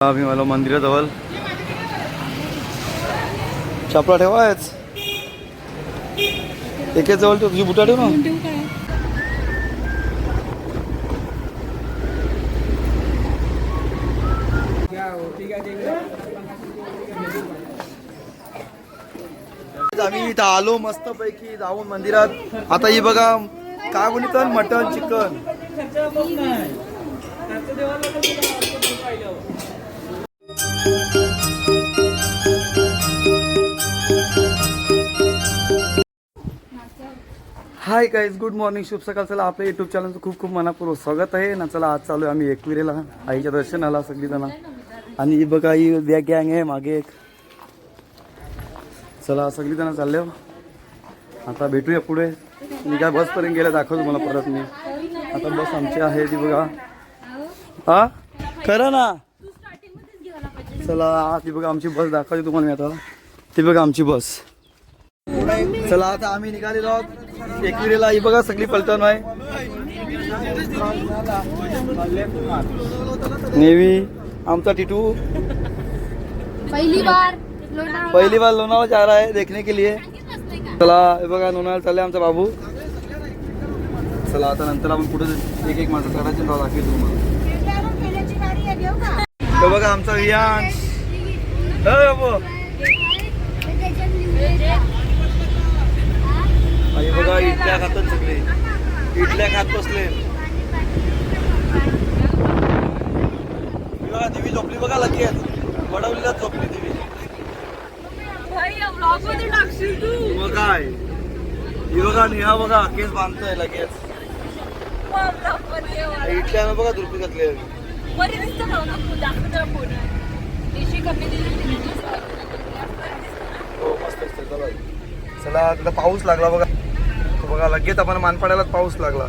आम्ही मला मंदिराजवळ चपला ठेवायच एके जवळ तुझी बुटा ठेव ना. आम्ही इथं आलो मस्त पैकी जाऊन मंदिरात. आता ही बघा काय बोलतात mutton chicken. Hi guys, good morning, शुभ सकाळ. चला आपल्या यूट्यूब चॅनलचं खूप खूप मनापूर्वक स्वागत आहे ना. चला आज चालू आहे आम्ही एकविरेला आईच्या दर्शनाला सगळीजण. आणि ही बघा ही गँग आहे मागे एक. चला सगळीजण चालले. आता भेटूया पुढे. मी काय बसपर्यंत गेल्या दाखवतो मला परत मी. आता बस आमची आहे ती बघा. हा खरं ना. चला ती बघा आमची बस दाखवते तुम्हाला मी आता. ती बघा आमची बस. चला आता आम्ही निघालेलो आहोत एकविरेला. ही बघा सगळी पलटण आहे. नेवी आमचा टिटू पहली बार लोनावळा जा रहा है देखने के लिए. चला हे बघा लोणावळा चालले आमचा बाबू. चला आता नंतर आपण पुढे एक एक माझं चढायचे नाव दाखवतो तुम्हाला. हे बघा आमचा वियांश. आणि बघा इडल्या खातात सगळे. इडल्या खात बसले. बघा देवी झोपली बघा लगेच. वडवलीला झोपली देवी. मग काय ही बघा निहा बघा केस बांधतोय लगेच. इडल्या बघा दुरुपी घातले. हो मस्त चला. चला तिथं पाऊस लागला बघा. बघा लगेच आपण मानपाड्यालाच पाऊस लागला.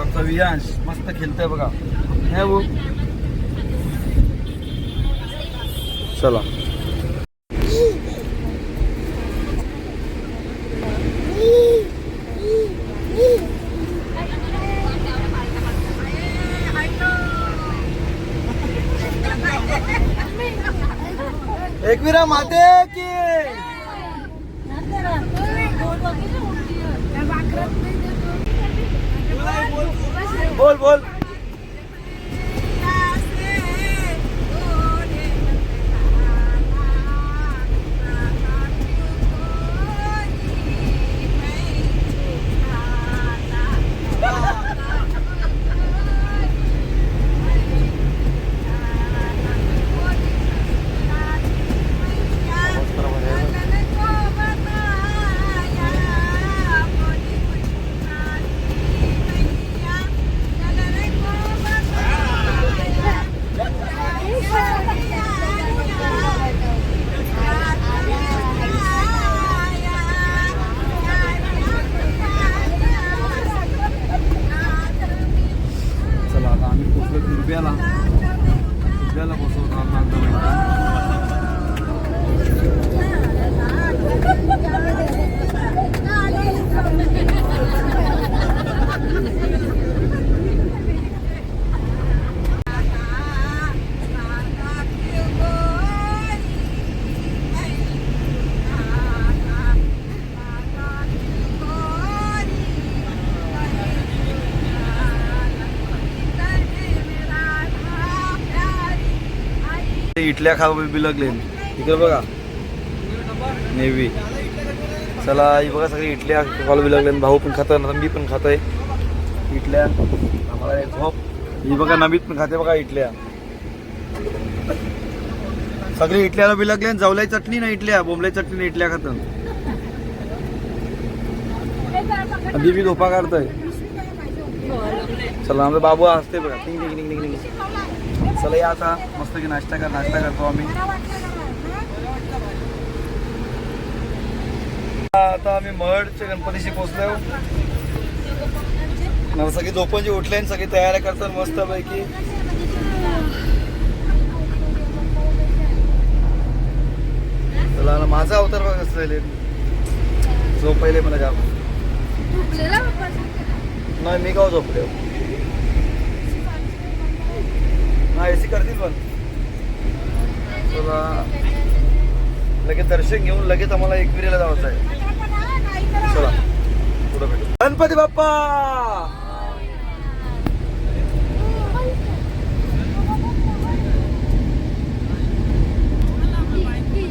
आमचा वियांश मस्त खेळतोय बघा. हे भाऊ चला. एकविरा माते की बोल बोल. दुर्ब्याला बसवतो इटल्या खा बिलगले. इकडे बघा नेव्ही. चला ही बघा सगळी इटल्या खायला बिलगले. भाऊ पण खात, मी पण खातोय इटल्या. आम्हाला झोप. ही बघा नमीत पण खाते बघा इटल्या. सगळी इटल्याला बिलगले. जवलाई चटणी ना इटल्या, बोंबलाई चटणी इटल्या खात. बीबी झोपा काढतोय. चला आमचा बाबू असते बघा. टिंग टिंग टिंग टिंग. चला या आता मस्त की नाश्ता करतो आम्ही. आता आम्ही महडच्या गणपतीशी पोहोचलो. सगळी झोपांची उठले सगळी तयारी करतात मस्त पैकी. चला माझा अवतार बघा कसं झाले. झोप पहिले मला जाम. नाही मी गाव झोपले. दर्शन घेऊन लगेच आम्हाला एकविरेला जायचं आहे. चला पुढे भेटू. गणपती बाप्पा.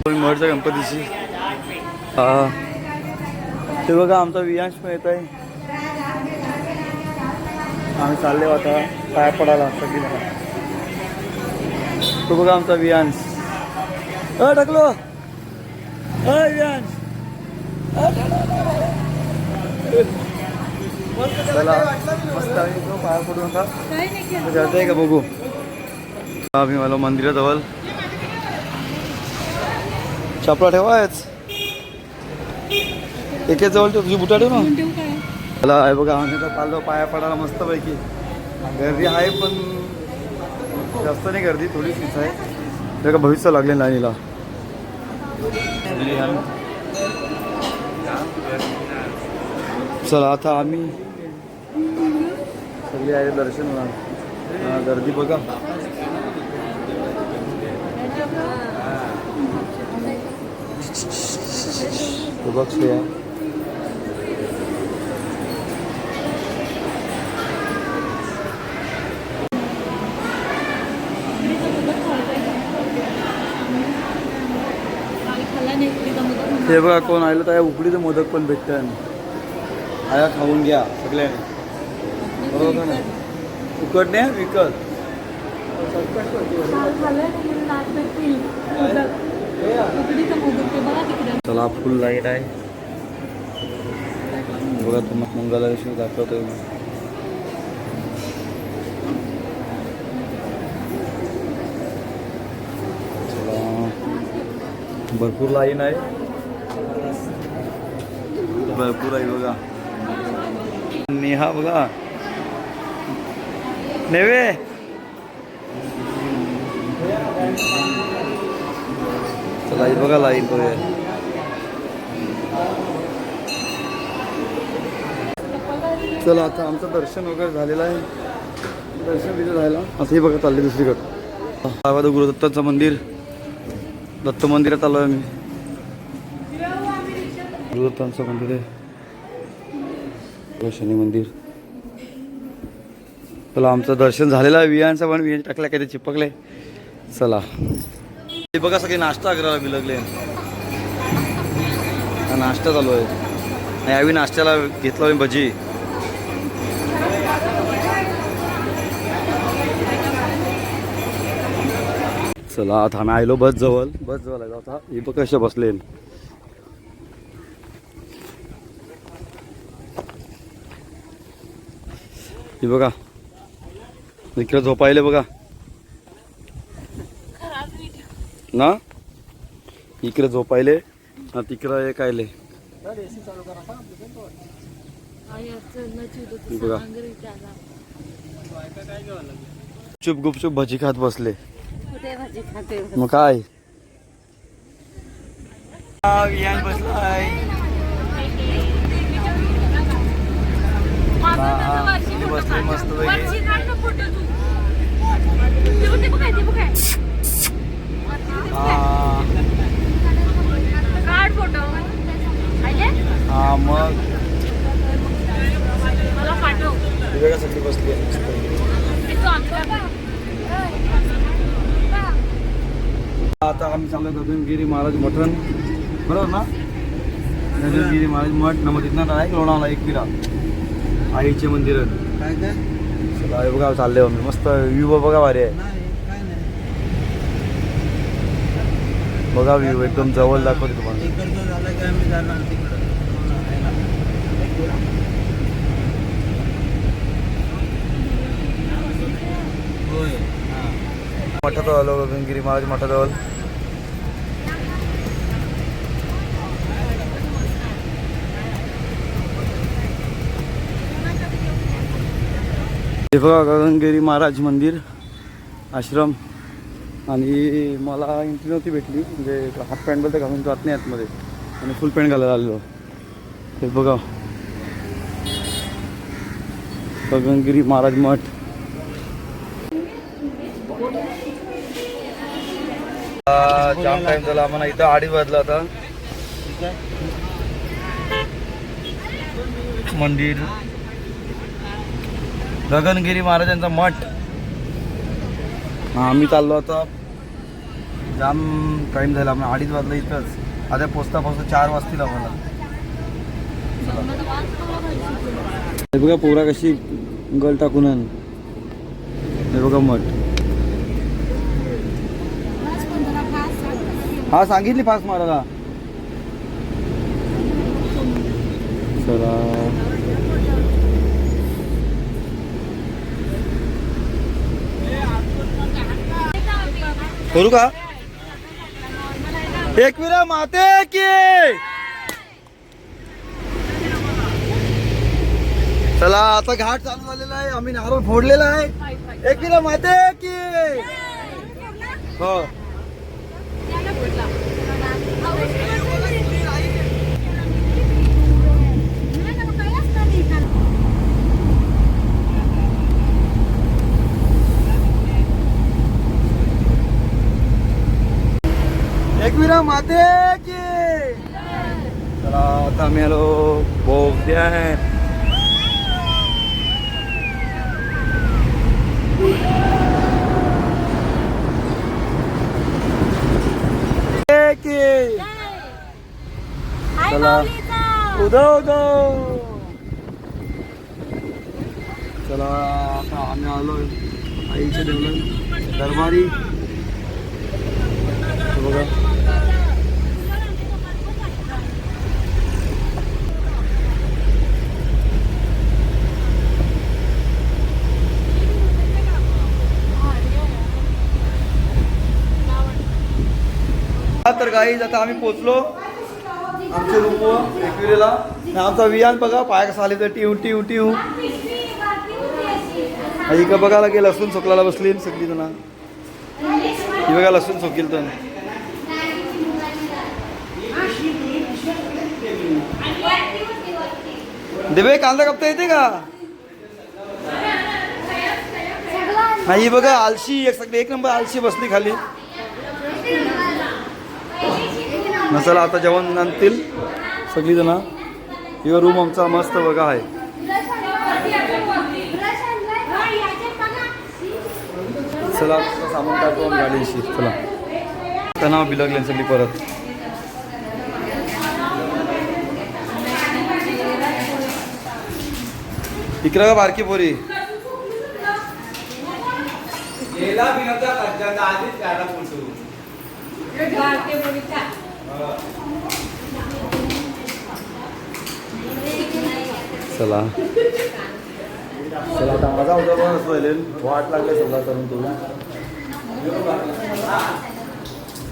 महडच्या गणपतीची हा ते बघा आमचा वियांश पण येत आहे. आम्ही चालले आता पाया पडायला सगळी बघा. तो बघा आमचा वियांश टाकलो वियांश. चला मस्त आम्ही तो पाया पडू नका जायचं का बघू. आम्ही मला मंदिराजवळ चपला ठेवायच एके जवळ ठेव. तुझी बुटा ठेव ना. चला आहे बघा आम्ही तर चाललो पाया पडायला मस्तपैकी. गर्दी आहे पण जास्त नाही गर्दी थोडीशीच आहे. त्या का भविष्य लागले लाईनीला. चला आता आम्ही सगळी आहे दर्शनाला. गर्दी बघा. बघ हे बघा कोण आलं तर उकडीचं मोदक पण भेटतं. आया खाऊन घ्या सगळ्यांनी बरोबर ना. उकड नाही विकत. चला फुल लाईट आहे बघा. तुम्हाला मंगलाविषयी दाखवतोय मी. चला भरपूर लाईन आहे. भरपूर आहे बघा. नेहा बघा नेवे. चला बघा लाईन बघा. चला आता आमचं दर्शन वगैरे झालेलं आहे. दर्शन तिथे झालं. आता हे बघा चालले दुसरीकडं. गुरुदत्ताचं मंदिर दत्त मंदिरात आलो आहे मी. गुरुदत्तांचं मंदिर आहे. शनी मंदिर. चला आमचं दर्शन झालेलं आहे. वियांचा पण वियांच टाकल्या काय ते चिपकले. चला हे बघा सगळे नाश्ता करायला बिलगले. नाश्ता चालू आहे. यावेळी नाश्त्याला घेतला मी भजी. चला आता आम्ही आलो बस जवळ आहे. आता हे बघ कसे बसले. हे बघा इकडे झोपायले बघा ना. इकडे झोपायले तिकडं एक आयले बघा. चुप गुपचुप भजी खात बसले. मग काय बसलाय. बसले मस्त हा मग सगळी बसली. आता आम्ही चाललो गगनगिरी महाराज मठण बरोबर ना. गगनगिरी महाराज मठ नमो तिथं आहे लोणावळा एकविरा आईचे मंदिर आहे बघा. चालले आम्ही मस्त व्ह्यू बघा भारी आहे बघा. व्ह्यू एकदम जवळ दाखवते तुम्हाला. मठाजवळ आलो गगनगिरी महाराज मठाजवळ. हे बघा गगनगिरी महाराज मंदिर आश्रम. आणि मला एंट्री नव्हती भेटली म्हणजे हाफ पॅन्ट बद्दल घालून जात नाही आतमध्ये आणि फुल पॅन्ट घालायला आलेलो. हे बघा गगनगिरी महाराज मठ. जाम टाइम झाला आम्हाला इथं 2:30 वाजला आता. मंदिर गगनगिरी महाराजांचा मठ. आम्ही चाललो आता. जाम टाइम झाला आम्हाला 2:30 वाजला इथंच. आता पोचता 4 वाजतील आम्हाला. हे बघा पोरा कशी गल टाकून आण. हे बघा मठ. हा सांगितली फास्ट मारायला. चला करू का एकविरा माते की. चला आता घाट चालू झालेला आहे. आम्ही नारळ फोडलेला आहे. एकविरा माते की. हो एकविरा माते की. चला आता आम्ही आलो बोगद्या. चला उदो. चला आता आम्ही आलोय आईच्या देवळात दरबारी. बघा तर गाईज आता आम्ही पोचलो आमच्या रूमवर एकविरेला. आमचा वियान बघा पाय कसा आले तर टिव टिव टिव. इकडं बघायला गेलं लसूण सोकलाला बसली सगळी जण. ही बघा लसूण सोकील तर. देवे कांदा कापता येते का. नाही बघा आलशी एक नंबर आलशी बसली खाली. मसाला आता जेवण आणतील सगळी जण. ही रूम आमचा मस्त बघा आहे. चला सामान टाकू गाडीशी. चला तणाव बिलगले सगळी परत. इकडं का बारकी पोरी. चला चला आता माझा उद्या वाट लागले सगळा करून तुला.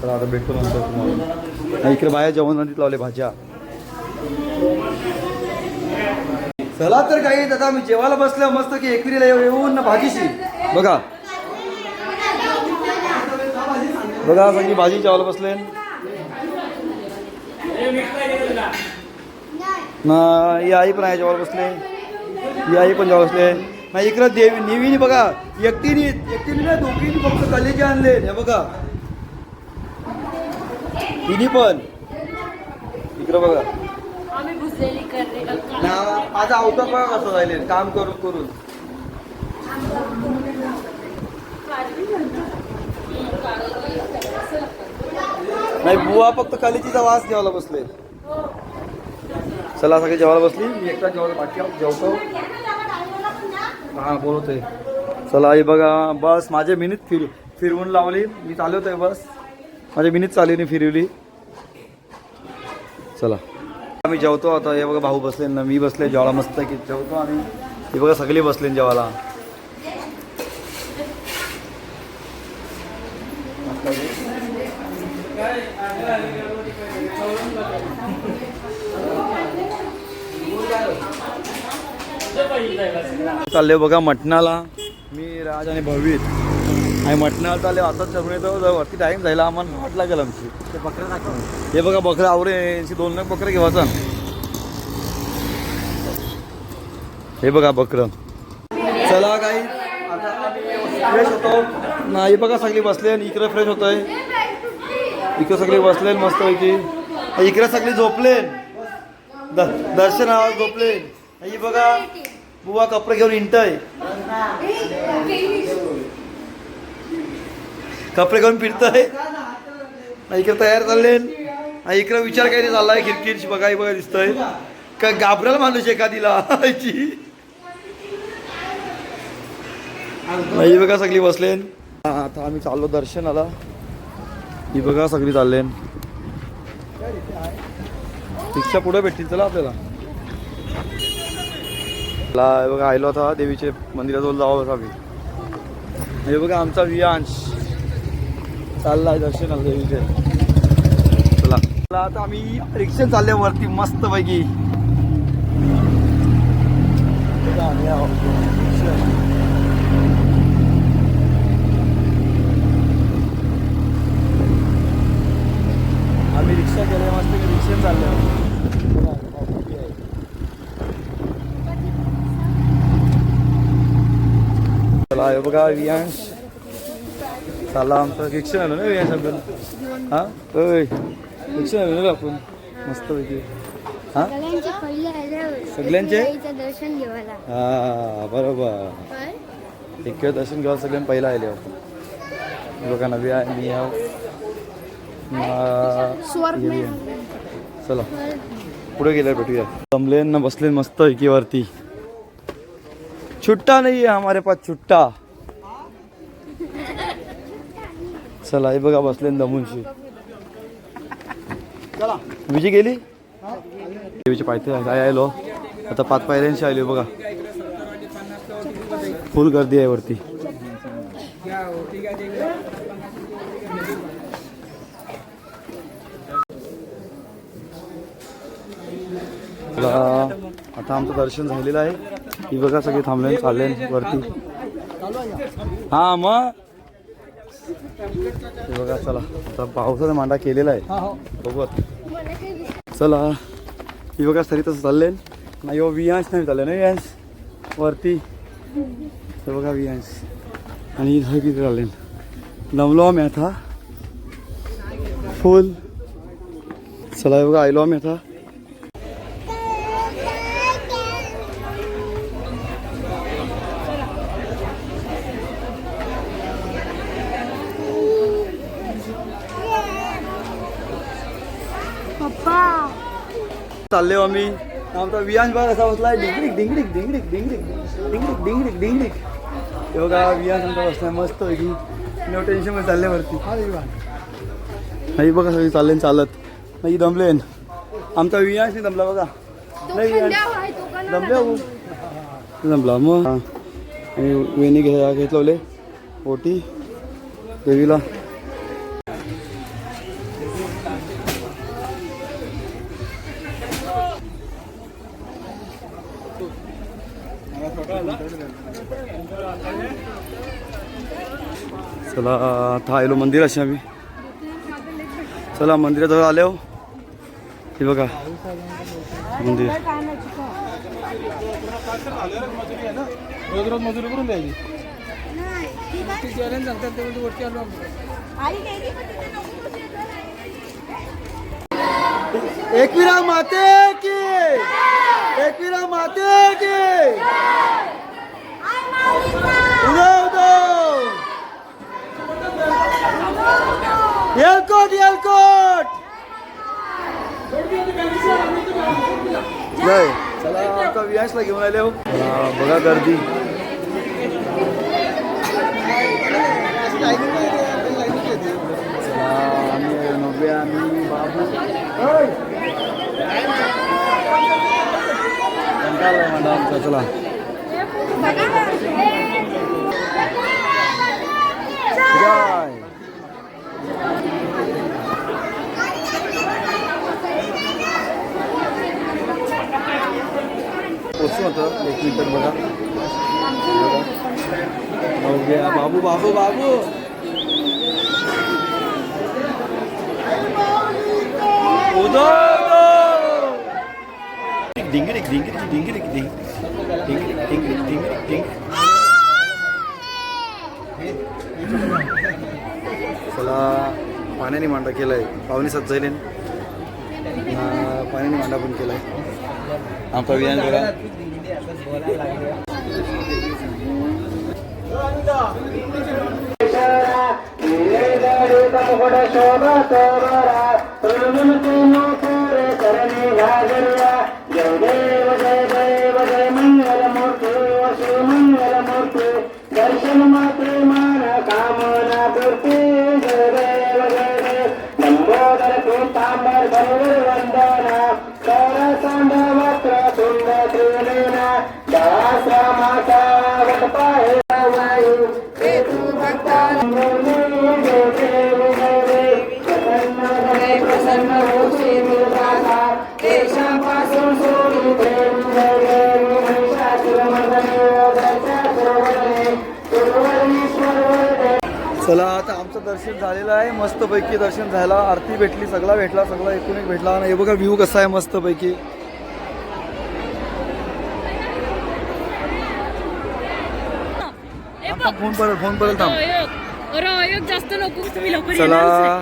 चला आता भेटतो नंतर तुम्हाला. इकडे बाहेर जेवण नदीत लावले भाज्या. चला तर काही आता मी जेवायला बसल्या मस्त की एकविरीला येऊन ना भाजीशी. बघा बघा सगळी भाजी जेवायला बसले ना. ही आई पण आहे जेवायला बसले. ही आई पण जेवायला बसले ना. इकडं देवी निवीनी बघा एकटीने ना दोघींनी फक्त कलेचे आणले. हे बघा तिने पण इकडं बघा ना. माझा अवतार बघा कसं राहिले काम करून करून. नाही बुवा फक्त कलेचीचा वास जेवायला बसले. चला सगळे जेवायला बसली. मी एकटा जेवायला बाकी जेवतो. हां बोलतोय. चला आई बघा बस माझ्या मिनीत फिरवून लावली. मी चालवतोय बस माझ्या मिनीत चालवली फिरवली. चला आम्ही जेवतो आता. हे बघा भाऊ बसले ना मी बसले जेवायला मस्त की जेवतो आम्ही. हे बघा सगळे बसले जेवायला. चालले बघा मटणाला. मी राज आणि भवीत आणि मटणाला चालले. आता चढून वरती टाईम जायला आम्हाला वाट लागेल आमची. हे बघा बकरं आवरे 2 बकरं घेवायचा. हे बघा बकरं. चला काही आता फ्रेश होतो. नाही बघा सगळी बसले आणि इकडे फ्रेश होतोय. इकडे सगळे बसले मस्त पैकी. इकडे सगळे झोपले. दर्शन आवाज झोपले. ही बघा बुवा कपडे घेऊन इंटय. कपडे घेऊन फिरतय. इकडे तयार चालले. इकडे विचार काही नाही चाललाय. खिडकीची बघा बघा दिसतंय काय घाबरायला माणूस एखादीला. ही बघा सगळी बसले. आता आम्ही चाललो दर्शनाला. ही बघा सगळी चालले. रिक्षा पुढे भेटतील चला आपल्याला. हे बघा आलो आता देवीचे मंदिराजवळ जावं आम्ही. हे बघा आमचा वियांश चाललाय दर्शनाला देवीचे. चला आता आम्ही रिक्षेत चालले वरती मस्त पैकी. आम्ही रिक्षा केल्या मस्त रिक्षेत चाललो. चला हे बघा वियांश चालला आमचं. रिक्षा आलो ना वियांश आपण. हा होय रिक्षा आलो ना आपण मस्त पैकी. हा सगळ्यांचे दर्शन घेवायला. हा बरोबर. इकडे दर्शन घ्यायला सगळ्यांनी पहिला आले. बघा नवी आहे मी चला पुढे गेल्यावर भेटूया. जमले ना बसले मस्त पैकी वरती. छुट्टा नाही आहे हमारे पास छुट्टा. चला हे बघा बसले दमूनशी. विजी गेली देवीचे पायथे काय आलो आता 5 पायऱ्यांशी आलो बघा. फुल गर्दी आहे वरती. आता आमचं दर्शन झालेलं आहे. ही बघा सगळे थांबले चालले वरती. हा मग हे बघा चला आता पावसाचा मांडा केलेला आहे बरोबर. चला ही बघा सरी तसं चालले नाही. वियांश नाही चालले ना वियांश वरती. हे बघा वियांश आणि किती चालले. दमलो आम्ही आता फुल. चला हे बघा आयलो आम्ही आता. चालले आम्ही. आमचा वियांश बघा कसा बसलाय. डिंगडिक डिंगडिक डिंगडिक डिंगडिक डिंगडिक डिंगडिक डिंगडिक. हे बघा वियांश आमचा बसलाय मस्त पैकी. नो टेन्शन मध्ये चालले वरती. नाही बघा सगळी चालले चालत नाही दमले. आमचा वियांश नाही दमला बघा. नाही दमले दमला मग. आणि वेणी घेतलवले ओटी देवीला. चला आता आलो मंदिराशी आम्ही. चला मंदिराजवळ आलो. हे बघा मंदिर. रोज रोज मजुरी करून द्यायची. एकविरा माते की एकविरा माते की येलकोट येलकोट. जय. चला आता वियांशला घेऊन आले हो. बघा गर्दी. आम्ही नव्हे आम्ही बाबू कंटाळला म्हणा आमचा. चला जय. पोचू होतं 1 मिनिट बघा. बाबू बाबू बाबू डिंगरिक डिंगरिक डिंगरिक डिंगरिक डिंगरिक डिंगरिक डिंग. चला पाण्याने मांडा केलाय. पाहुणे सजले पाण्याने मांडा पण केलाय. आमचा विहान बघा. दर्शन मात्रे मान कामना पूर्ती लंबोदर पीतांबर गरुड वंदना कर सांड वक्र तुंड त्रिनेना सहस्रमासा वटपाहे वायू हेतु भक्ता प्रसन्न होशी निर्वासा देशापासून सोडी प्रेम जय चला आता आमचं दर्शन झालेलं आहे. मस्तपैकी दर्शन झालं. आरती भेटली, सगळा भेटला, सगळा एकूण एक भेटला. आणि हे बघा व्ह्यू कसा आहे मस्तपैकी. फोन परत थांब. जास्त नको तुम्ही लवकर चला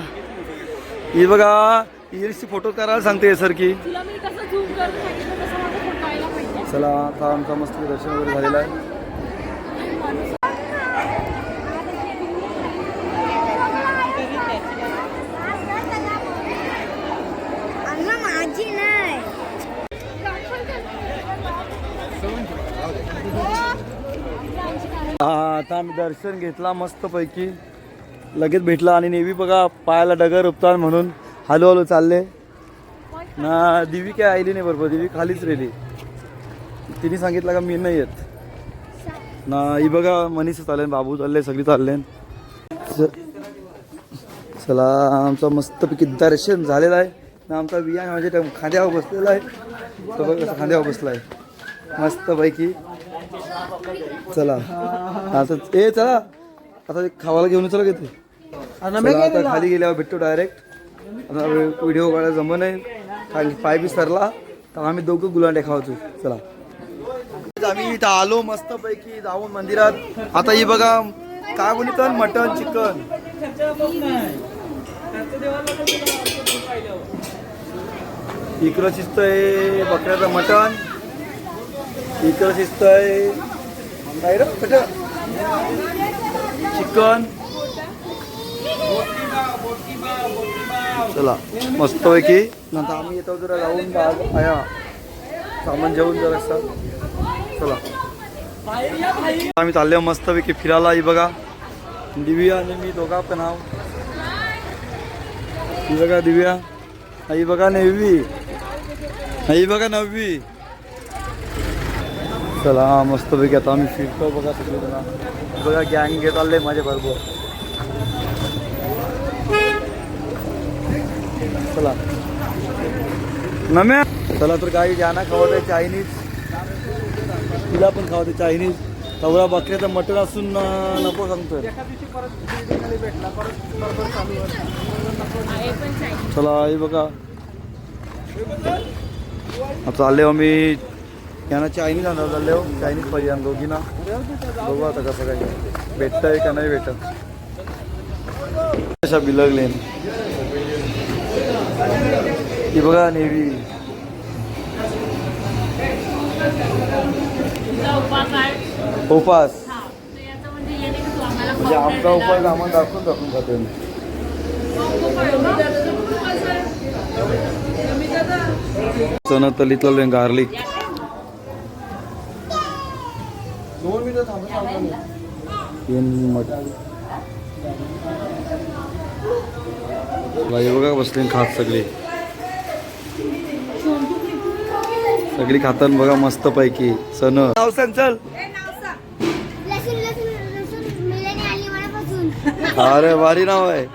ही बघा ईर्षी फोटो करायला सांगते सर की. तुला मी कसं झूम करून सांगितलं तसं माझा फोटो यायला पाहिजे. चला आता आमचा मस्त दर्शन वगैरे झालेलं आहे. माझी नाही. आता आम्ही दर्शन घेतला मस्तपैकी. लगेच भेटला. आणि नेव्ही बघा पायाला डगर उपतात म्हणून हळूहळू चालले ना. दिवी काय आली नाही बरोबर. दिवी खालीच राहिली. तिने सांगितलं का मी नाही येत ना. ही बघा मनीष चालले, बाबू चालले, सगळी चालले. चला आमचं मस्तपैकी दर्शन झालेलं आहे ना. आमचा विहान म्हणजे खांद्यावर बसलेला आहे. तो बघा कसं खांद्यावर बसला आहे मस्तपैकी. चला आता चला आता खावायला घेऊन चला घेते. आता खाली गेल्यावर भेटतो डायरेक्ट. आता व्हिडिओ काढायला जमत नाही कारण पाय बी सरला तर आम्ही दोघं गुलांडे खावतो. चला आम्ही इथं आलो मस्तपैकी जाऊन मंदिरात. आता ही बघा काय बोलत मटन चिकन. इकडं शिजतंय बकऱ्याचं मटण. इकडं शिजतंय काय रे चिकन. चला मस्तपैकी. नंतर आम्ही येतो जरा जाऊन आया सामान जेवून जरा चला आम्ही चाललो मस्तपैकी फिरायला. ही बघा दिव्या आणि मी दोघा पण आहो. ही बघा दिव्या. ही बघा नेव्ही. ही बघा नववी. चला मस्तपैकी आता आम्ही फिरतो बघा सगळे जण. बघा गँग घेत आले माझ्या बरोबर. चला नम्या. चला तर काही ज्यांना खावत आहे चायनीज तिला पण खावत आहे चायनीज. तवळा बकऱ्याचं मटण असून नको सांगतोय. चला हे बघा चालले आम्ही यांना चायनीज आणा चालले हो. चायनीज पाहिजे आम दोघींना. बघू आता कसं काय भेटतंय का नाही भेटत. अशा बिलगले ही बघा नेव्ही. उपास म्हणजे आमचा उपास आम्हाला दाखवून खातो. चणा तलीतलं गार्लिक. 2 मिनिटं थांबून बघा बसले खात सगळी खातात बघा मस्त पैकी. सण चल अरे भारी नाव आहे.